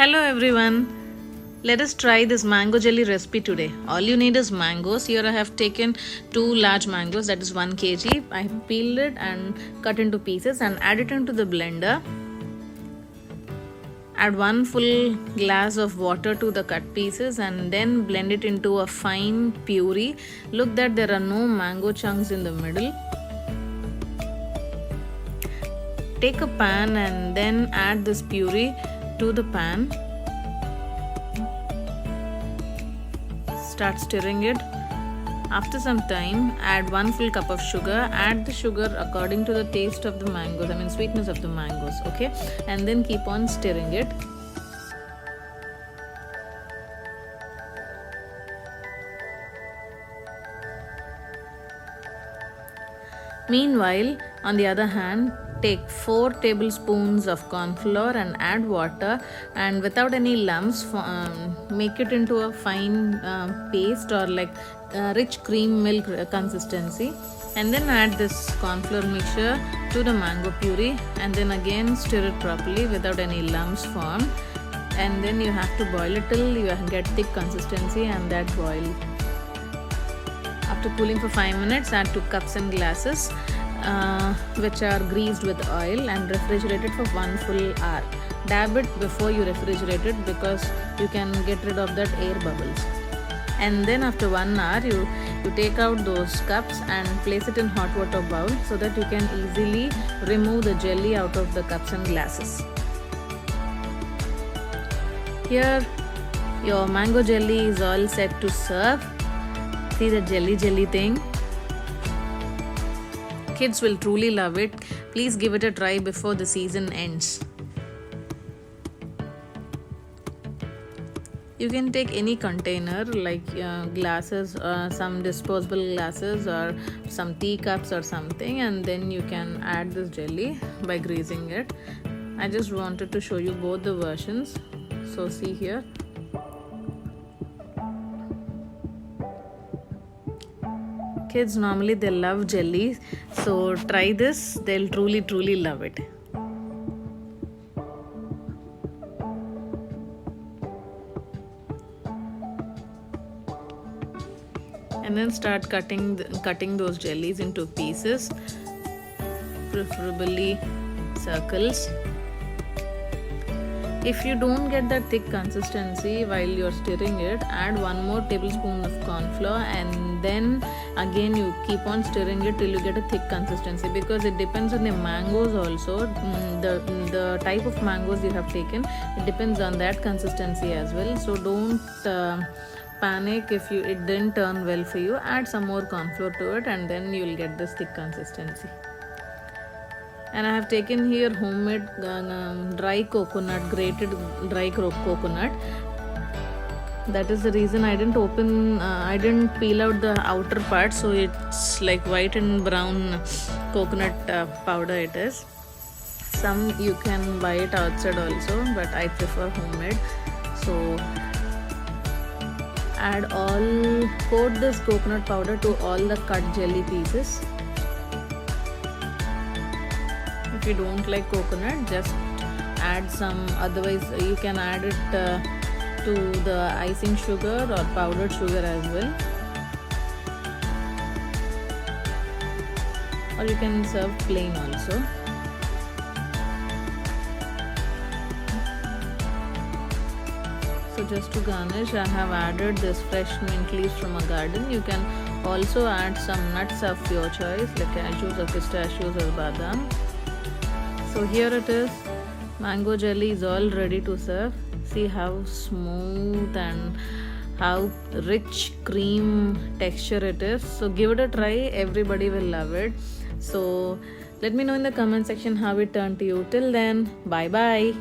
Hello everyone. Let us try this mango jelly recipe today. All you need is mangoes. Here I have taken 2 large mangoes, that is 1 kg. I have peeled it and cut into pieces and add it into the blender. Add 1 full glass of water to the cut pieces and then blend it into a fine puree. Look that there are no mango chunks in the middle. Take a pan and then add this puree to the pan. Start stirring it. After some time, add 1 full cup of sugar. Add the sugar according to the taste of the mangoes, sweetness of the mangoes, okay? And then keep on stirring it. Meanwhile, on the other hand, take 4 tablespoons of corn flour and add water, and without any lumps, make it into a fine paste or like rich cream milk consistency. And then add this corn flour mixture to the mango puree and then again stir it properly without any lumps formed. And then you have to boil it till you get thick consistency, and that boil. After cooling for 5 minutes, add 2 cups and glasses which are greased with oil and refrigerate it for 1 full hour. Dab it before you refrigerate it because you can get rid of that air bubbles. And then after 1 hour, you take out those cups and place it in hot water bowl so that you can easily remove the jelly out of the cups and glasses. Here your mango jelly is all set to serve. See the jelly thing. Kids will truly love it. Please give it a try before the season ends. You can take any container like glasses, some disposable glasses or some teacups or something, and then you can add this jelly by greasing it. I just wanted to show you both the versions. So see here. Kids normally they love jellies, so try this. They'll truly love it. And then start cutting those jellies into pieces, preferably circles. If you don't get that thick consistency while you're stirring it, add 1 more tablespoon of corn flour and then again you keep on stirring it till you get a thick consistency, because it depends on the mangoes also. The type of mangoes you have taken, it depends on that consistency as well. So don't panic if it didn't turn well for you. Add some more corn flour to it and then you will get this thick consistency. And I have taken here homemade dry coconut, grated dry coconut. That is the reason I didn't peel out the outer part, so it's like white and brown coconut powder it is. Some you can buy it outside also, but I prefer homemade. So coat this coconut powder to all the cut jelly pieces. If you don't like coconut, just add some, otherwise you can add it to the icing sugar or powdered sugar as well, or you can serve plain also. So just to garnish, I have added this fresh mint leaves from a garden. You can also add some nuts of your choice like cashews or pistachios or badam. So here it is. Mango jelly is all ready to serve. See how smooth and how rich cream texture it is. So give it a try. Everybody will love it. So let me know in the comment section how it turned to you. Till then, bye bye.